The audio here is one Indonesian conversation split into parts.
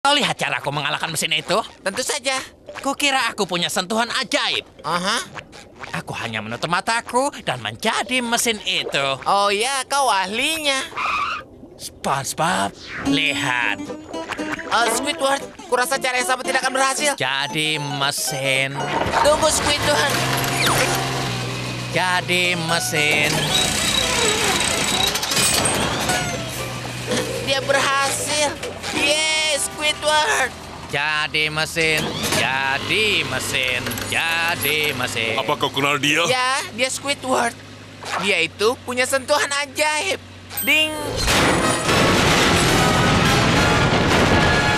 Kau lihat cara aku mengalahkan mesin itu? Tentu saja. Kukira aku punya sentuhan ajaib. Aha. Aku hanya menutup mataku dan menjadi mesin itu. Oh ya, kau ahlinya. SpongeBob, lihat. Squidward, kurasa cara yang sama tidak akan berhasil. Jadi mesin. Tunggu, Squidward. Jadi mesin. Dia berhasil. Yes, Squidward. Jadi mesin. Jadi mesin. Jadi mesin. Apa kau kenal dia? Ya, dia Squidward. Dia itu punya sentuhan ajaib. Ding.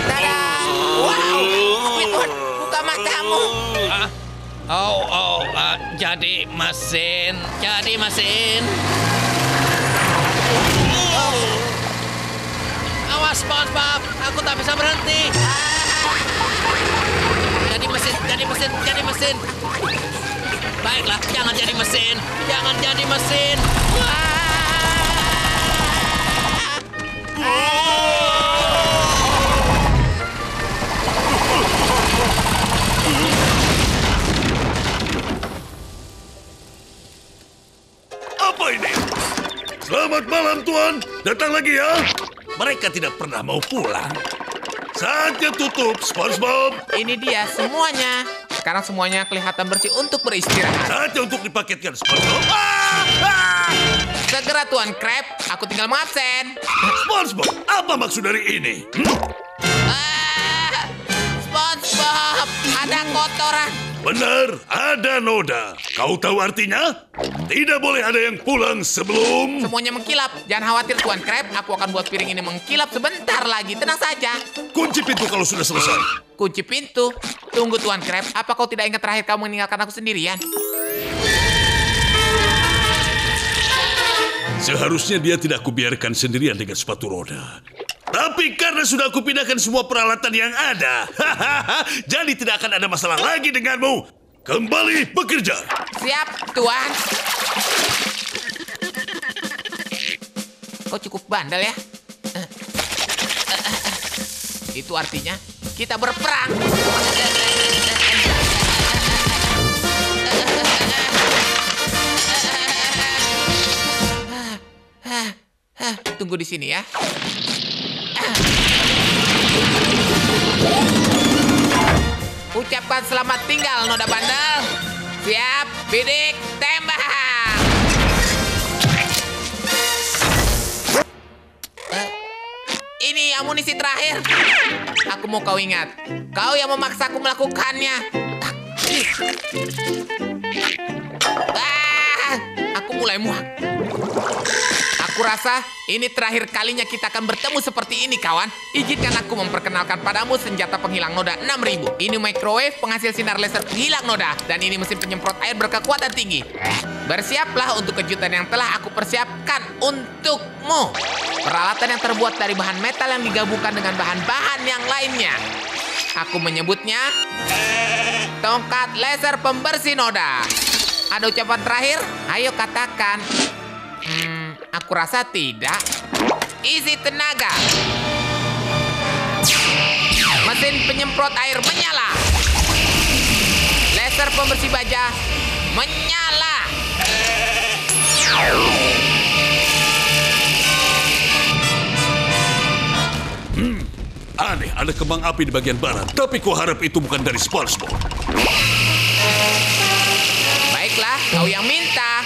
Tada. Wow, Squidward, buka matamu. Jadi mesin. Jadi mesin. Awas, SpongeBob. Aku tak bisa berhenti. Jadi mesin, jadi mesin, jadi mesin. Baiklah, jangan jadi mesin. Jangan jadi mesin. Apa ini? Selamat malam, Tuan. Datang lagi ya. Mereka tidak pernah mau pulang. Saatnya tutup, SpongeBob. Ini dia semuanya. Sekarang semuanya kelihatan bersih untuk beristirahat. Saatnya untuk dipaketkan, SpongeBob. Segera Tuan Crab, aku tinggal mengabsen. SpongeBob, apa maksud dari ini? SpongeBob, ada kotoran. Benar, ada noda. Kau tahu artinya? Tidak boleh ada yang pulang sebelum... Semuanya mengkilap. Jangan khawatir Tuan Crab, aku akan buat piring ini mengkilap sebentar lagi. Tenang saja. Kunci pintu kalau sudah selesai. Kunci pintu. Tunggu Tuan Crab, apa kau tidak ingat terakhir kamu meninggalkan aku sendirian? Seharusnya dia tidak kubiarkan sendirian dengan sepatu roda. Tapi karena sudah aku pindahkan semua peralatan yang ada, jadi tidak akan ada masalah lagi denganmu. Kembali bekerja. Siap, Tuan. Kau cukup bandel ya. Itu artinya kita berperang. Tunggu di sini ya. Ucapkan selamat tinggal, Noda Bandel. Siap, bidik, tembak. Ini amunisi terakhir. Aku mau kau ingat. Kau yang memaksaku melakukannya. Aku mulai muak. Aku rasa ini terakhir kalinya kita akan bertemu seperti ini, kawan. Izinkan aku memperkenalkan padamu senjata penghilang noda 6000. Ini microwave penghasil sinar laser penghilang noda. Dan ini mesin penyemprot air berkekuatan tinggi. Bersiaplah untuk kejutan yang telah aku persiapkan untukmu. Peralatan yang terbuat dari bahan metal yang digabungkan dengan bahan-bahan yang lainnya. Aku menyebutnya tongkat laser pembersih noda. Ada ucapan terakhir? Ayo katakan. Aku rasa tidak. Isi tenaga. Mesin penyemprot air menyala. Laser pembersih baja menyala. Aneh, ada kembang api di bagian barat. Tapi kuharap itu bukan dari SpongeBob. Baiklah, kau yang minta.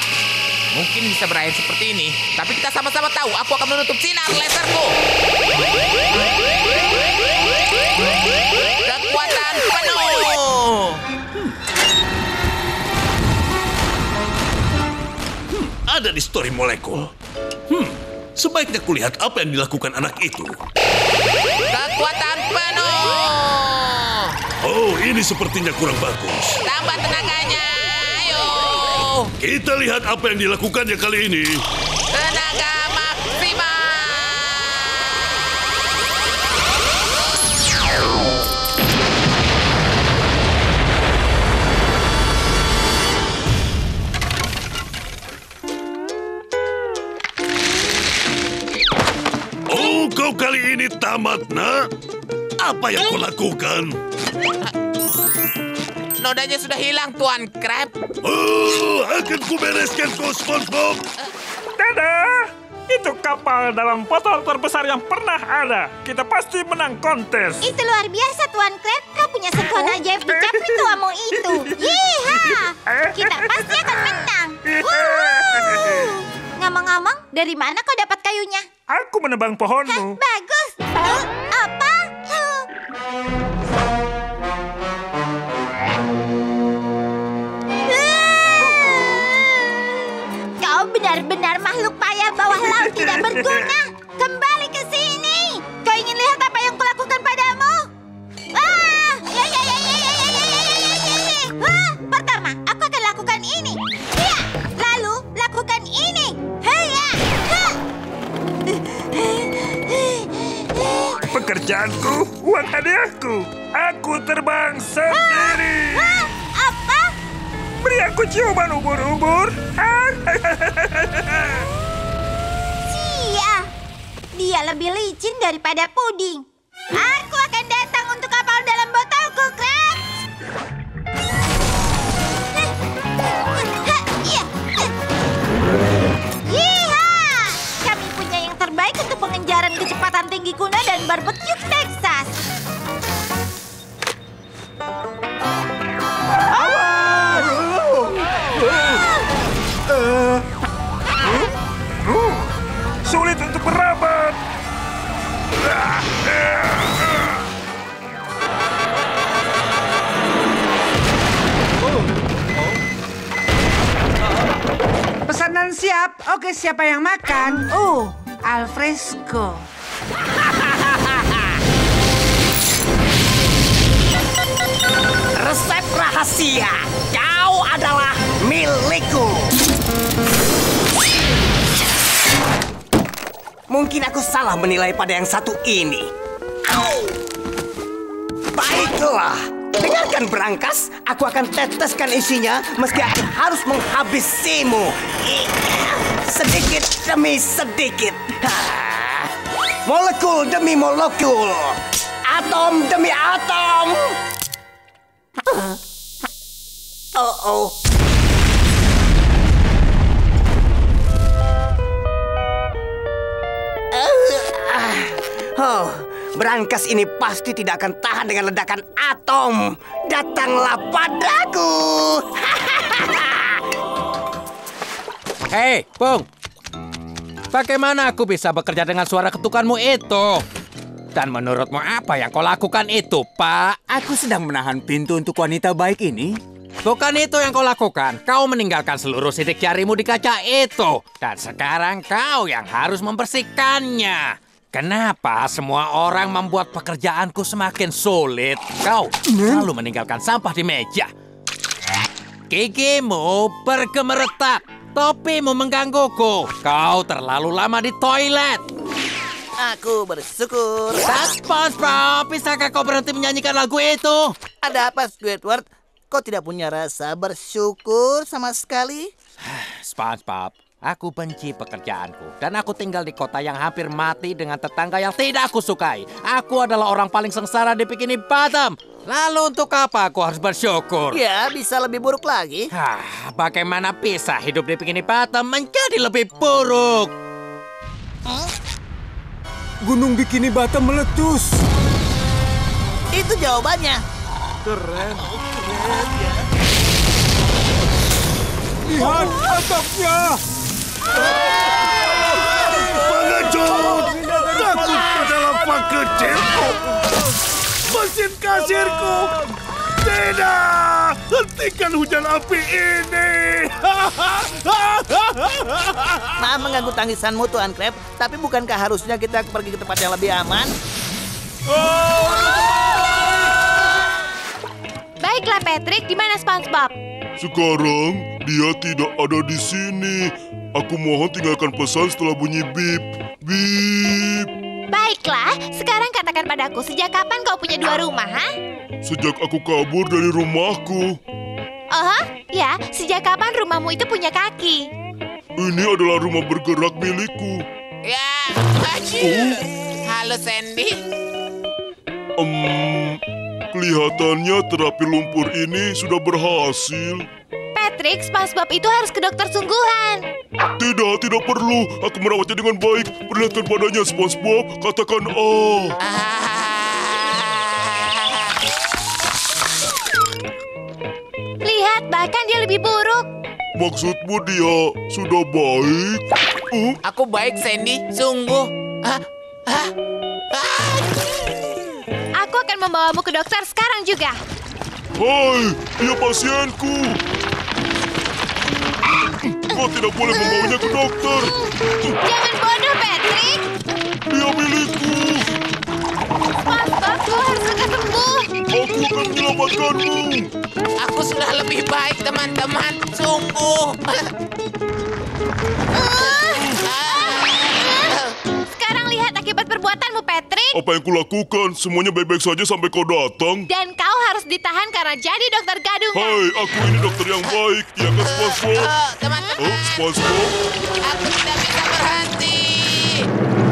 Mungkin bisa berakhir seperti ini, tapi kita sama-sama tahu aku akan menutup sinar laserku. Kekuatan penuh. Ada di story molekul. Sebaiknya kulihat apa yang dilakukan anak itu. Kekuatan penuh. Oh, ini sepertinya kurang bagus. Tambah tenaganya. Ayo. Kita lihat apa yang dilakukannya kali ini. Tenaga maksimal. Oh, kau kali ini tamat, nak. Apa yang kau lakukan? Nodanya sudah hilang, Tuan Crab. Oh, akan kubereskan kau, SpongeBob. Dadah! Itu kapal dalam botol terbesar yang pernah ada. Kita pasti menang kontes. Itu luar biasa, Tuan Crab. Kau punya sentuhan ajaib di capri tuamu itu. Yeeha! Kita pasti akan menang. Wuh! Ngomong-ngomong, dari mana kau dapat kayunya? Aku menebang Hah, pohonmu. bagus. Apa? Kau benar-benar makhluk payah bawah laut tidak berguna. Kembali ke sini. Kau ingin lihat apa yang kulakukan padamu? Pertama, aku akan lakukan ini. Ya, lalu lakukan ini. Pekerjaanku, uang hadiahku. Aku terbang sendiri. Apa? Beri aku ciuman ubur-ubur. Sia. Dia lebih licin daripada puding. Aku akan datang untuk kapal dalam botolku, Krabs. Yeeha! Kami punya yang terbaik untuk pengejaran kecepatan tinggi kuno dan barbecue Texas. Sulit untuk merapat. Pesanan siap. Oke, siapa yang makan? Alfresco. Resep rahasia. Kau adalah milikku. Mungkin aku salah menilai pada yang satu ini. Baiklah. Dengarkan berangkas, aku akan teteskan isinya meski aku harus menghabisimu. Sedikit demi sedikit. Molekul demi molekul. Atom demi atom. Oh. Berangkas ini pasti tidak akan tahan dengan ledakan atom. Datanglah padaku. Hei, Pung. Bagaimana aku bisa bekerja dengan suara ketukanmu itu? Dan menurutmu apa yang kau lakukan itu, Pak? Aku sedang menahan pintu untuk wanita baik ini. Bukan itu yang kau lakukan. Kau meninggalkan seluruh sidik jarimu di kaca itu. Dan sekarang kau yang harus membersihkannya. Kenapa semua orang membuat pekerjaanku semakin sulit? Kau selalu meninggalkan sampah di meja. Gigimu bergemeretak. Topimu menggangguku. Kau terlalu lama di toilet. Aku bersyukur. SpongeBob, bisakah kau berhenti menyanyikan lagu itu? Ada apa, Squidward? Kau tidak punya rasa bersyukur sama sekali? SpongeBob, aku benci pekerjaanku. Dan aku tinggal di kota yang hampir mati dengan tetangga yang tidak aku sukai. Aku adalah orang paling sengsara di Bikini Bottom. Lalu untuk apa aku harus bersyukur? Ya, bisa lebih buruk lagi. Bagaimana bisa hidup di Bikini Bottom menjadi lebih buruk? Gunung Bikini Bottom meletus. Itu jawabannya. Keren. Lihat atapnya. Pengecut! Takut adalah pak kecil. Mesin kasirku. Tidak! Hentikan hujan api ini. Maaf mengganggu tangisanmu, Tuan Crab. Tapi bukankah harusnya kita pergi ke tempat yang lebih aman? Baiklah, Patrick. Di mana SpongeBob? Sekarang dia tidak ada di sini. Aku mohon tinggalkan pesan setelah bunyi bip. Bip. Baiklah, sekarang katakan padaku, sejak kapan kau punya 2 rumah, ha? Sejak aku kabur dari rumahku. Oh, ya, sejak kapan rumahmu itu punya kaki? Ini adalah rumah bergerak milikku. Ya, halo Sandy. Kelihatannya terapi lumpur ini sudah berhasil. Patrick, SpongeBob itu harus ke dokter sungguhan. Tidak perlu. Aku merawatnya dengan baik. Perlihatkan padanya, SpongeBob. Katakan A. Lihat, bahkan dia lebih buruk. Maksudmu dia sudah baik? Aku baik, Sandy. Sungguh. Aku akan membawamu ke dokter sekarang juga. Hai, dia pasienku. Kau tidak boleh membawanya ke dokter. Jangan bodoh, Patrick. Dia milikku. SpongeBob, kau harus segera sembuh. Aku akan menyelamatkanmu. Aku sudah lebih baik, teman-teman. Sungguh. Sekarang lihat akibat perbuatanmu, Patrick. Apa yang kulakukan? Semuanya baik-baik saja sampai kau datang. Dan kau harus ditahan karena jadi dokter gadungan. Hai, aku ini dokter yang baik. Ya kan, SpongeBob? Teman-teman. SpongeBob? Aku tidak bisa berhenti.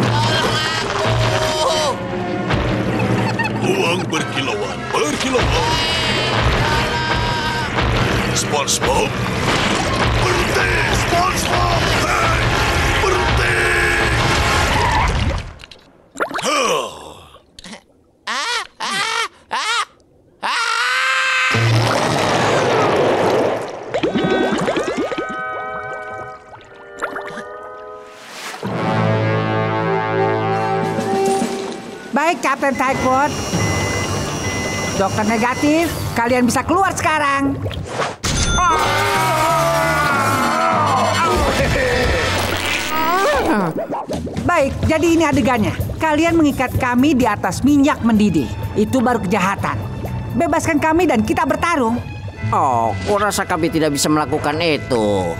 Tolong aku. Uang berkilauan. SpongeBob, berhenti! SpongeBob, hey! Berhenti! Baik, Kapten Tightwad. Dokter negatif, kalian bisa keluar sekarang. Baik, jadi ini adegannya. Kalian mengikat kami di atas minyak mendidih. Itu baru kejahatan. Bebaskan kami dan kita bertarung. Oh, kurasa kami tidak bisa melakukan itu.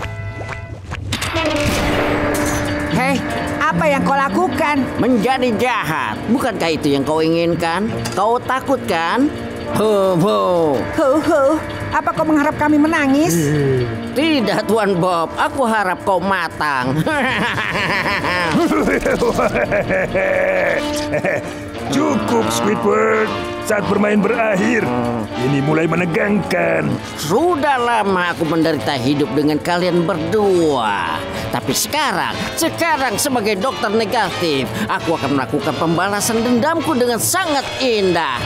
Hei, apa yang kau lakukan? Menjadi jahat. Bukankah itu yang kau inginkan? Kau takut kan? Apa kau mengharap kami menangis? Tidak, Tuan Bob. Aku harap kau matang. Cukup, Squidward. Saat bermain berakhir. Ini mulai menegangkan. Sudah lama aku menderita hidup dengan kalian berdua. Tapi sekarang sebagai dokter negatif, aku akan melakukan pembalasan dendamku dengan sangat indah.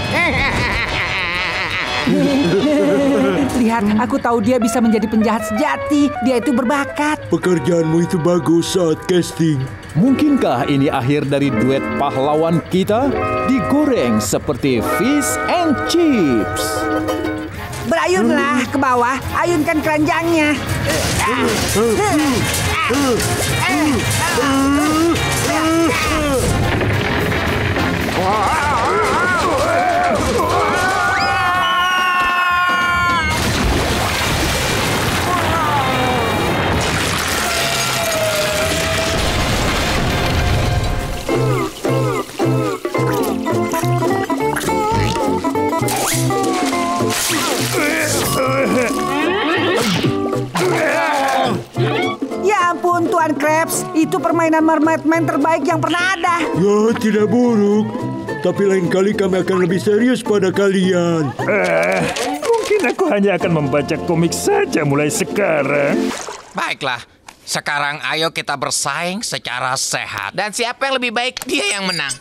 Lihat, aku tahu dia bisa menjadi penjahat sejati. Dia itu berbakat. Pekerjaanmu itu bagus saat casting. Mungkinkah ini akhir dari duet pahlawan kita? Digoreng seperti fish and chips. Berayunlah ke bawah, ayunkan keranjangnya. Ya ampun, Tuan Krabs. Itu permainan Mermaid Man terbaik yang pernah ada. Ya, tidak buruk. Tapi lain kali kami akan lebih serius pada kalian. Mungkin aku hanya akan membaca komik saja mulai sekarang. Baiklah, sekarang ayo kita bersaing secara sehat. Dan siapa yang lebih baik, dia yang menang.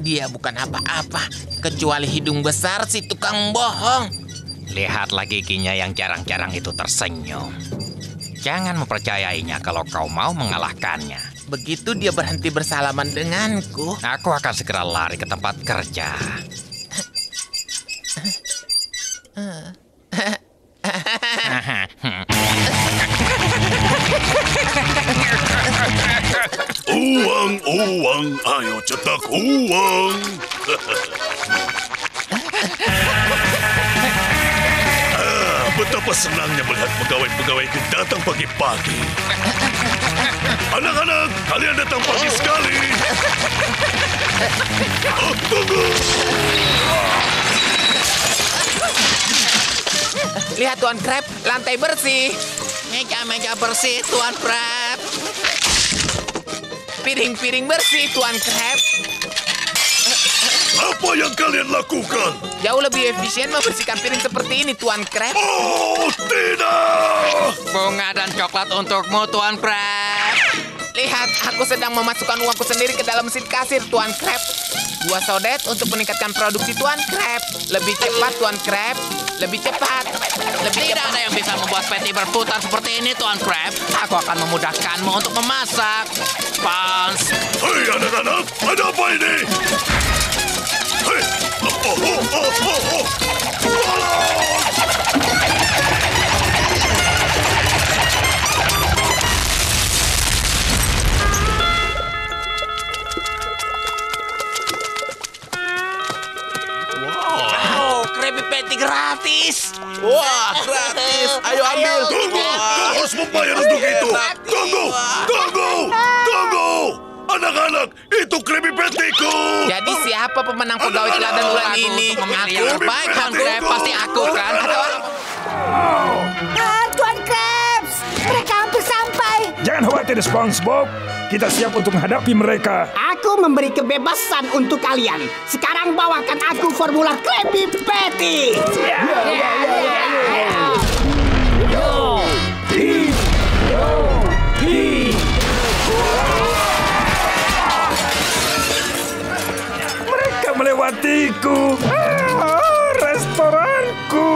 Dia bukan apa-apa, kecuali hidung besar si tukang bohong. Lihatlah giginya yang jarang-jarang itu tersenyum. Jangan mempercayainya kalau kau mau mengalahkannya. Begitu dia berhenti bersalaman denganku, aku akan segera lari ke tempat kerja. Uang, ayo cetak uang. Betapa senangnya melihat pegawai-pegawai itu datang pagi-pagi. Anak-anak, kalian datang pagi sekali. Tunggu. Lihat Tuan Crab, lantai bersih. Meja-meja bersih Tuan Crab. Piring-piring bersih Tuan Crab. Apa yang kalian lakukan? Jauh lebih efisien membersihkan piring seperti ini, Tuan Krab. Oh, tidak! Bunga dan coklat untukmu, Tuan Crab. Lihat, aku sedang memasukkan uangku sendiri ke dalam mesin kasir, Tuan Krab. 2 sodet untuk meningkatkan produksi, Tuan Krab. Lebih cepat, Tuan Krab. Lebih cepat. Tidak ada yang bisa membuat Patty berputar seperti ini, Tuan Crab. Aku akan memudahkanmu untuk memasak. Spons. Hei anak-anak, ada apa ini? Hei! Krabby Patty gratis. Wah, gratis. Ayo ambil. Tunggu, kau harus membayar untuk itu. Tunggu. Anak-anak, itu Krabby Patty-ku. Jadi siapa pemenang pegawai teladan bulan ini? Aku terbaik, Tuan Crab. Pasti aku kan? Tuan Krabs, mereka hampir sampai. Jangan khawatir, SpongeBob. Kita siap untuk menghadapi mereka. Aku memberi kebebasan untuk kalian. Sekarang bawakan aku formula Krabby Patty. Mereka melewatiku. Restoranku.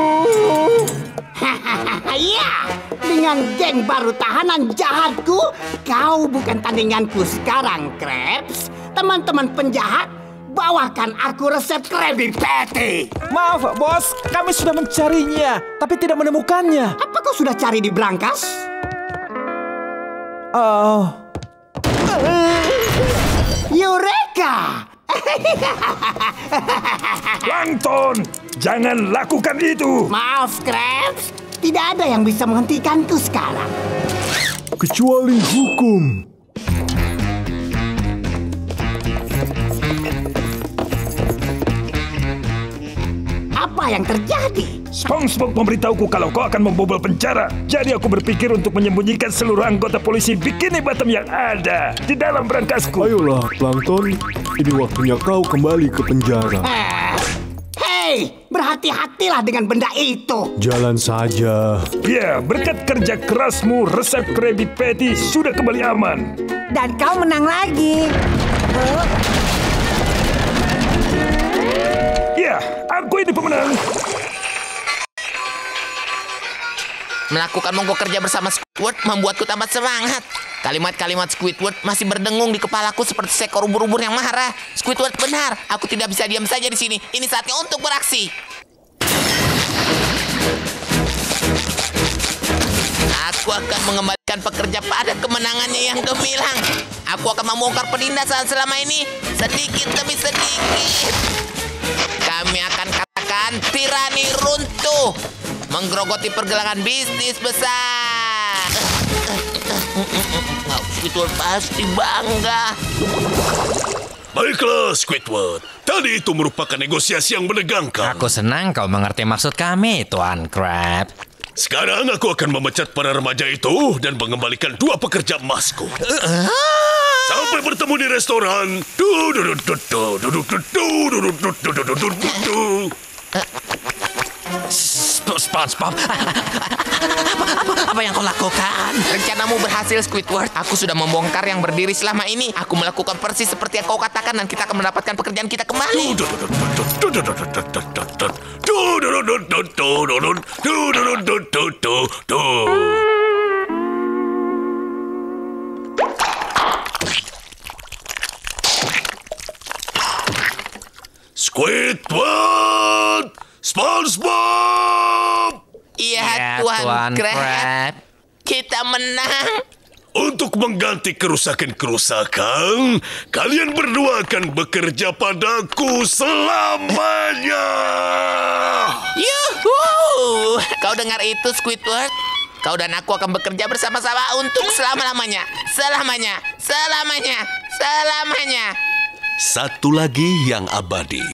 Ya, dengan geng baru tahanan jahatku, kau bukan tandinganku sekarang, Krabs. Teman-teman penjahat, bawakan aku resep Krabby Patty. Maaf, bos. Kami sudah mencarinya, tapi tidak menemukannya. Apa kau sudah cari di brankas? Eureka! Plankton, jangan lakukan itu. Maaf, Krabs. Tidak ada yang bisa menghentikanku sekarang. Kecuali hukum. Apa yang terjadi? SpongeBob memberitahuku kalau kau akan membobol penjara. Jadi aku berpikir untuk menyembunyikan seluruh anggota polisi Bikini Bottom yang ada di dalam berangkasku. Ayolah, Plankton. Ini waktunya kau kembali ke penjara. Hei, berhati-hatilah dengan benda itu. Jalan saja. Ya, berkat kerja kerasmu, resep Krabby Patty sudah kembali aman. Dan kau menang lagi. Ya, aku ini pemenang. Melakukan mogok kerja bersama Squidward membuatku tambah semangat. Kalimat-kalimat Squidward masih berdengung di kepalaku seperti seekor ubur-ubur yang marah. Squidward benar, aku tidak bisa diam saja di sini. Ini saatnya untuk beraksi. Aku akan mengembalikan pekerja pada kemenangannya yang gemilang. Aku akan membongkar penindasan selama ini sedikit demi sedikit. Kami akan katakan tirani runtuh, menggerogoti pergelangan bisnis besar. Squidward pasti bangga. Baiklah, Squidward. Tadi itu merupakan negosiasi yang menegangkan. Aku senang kau mengerti maksud kami, Tuan Crab. Sekarang aku akan memecat para remaja itu dan mengembalikan 2 pekerja emasku. Sampai bertemu di restoran. SpongeBob, apa yang kau lakukan? Rencanamu berhasil, Squidward. Aku sudah membongkar yang berdiri selama ini. Aku melakukan persis seperti yang kau katakan dan kita akan mendapatkan pekerjaan kita kembali. Squidward! SpongeBob! Iya, Tuan Crab. Kita menang. Untuk mengganti kerusakan-kerusakan, kalian berdua akan bekerja padaku selamanya. Yuhu! Kau dengar itu, Squidward? Kau dan aku akan bekerja bersama-sama untuk selama-lamanya. Selamanya. Selamanya. Selamanya. Satu lagi yang abadi.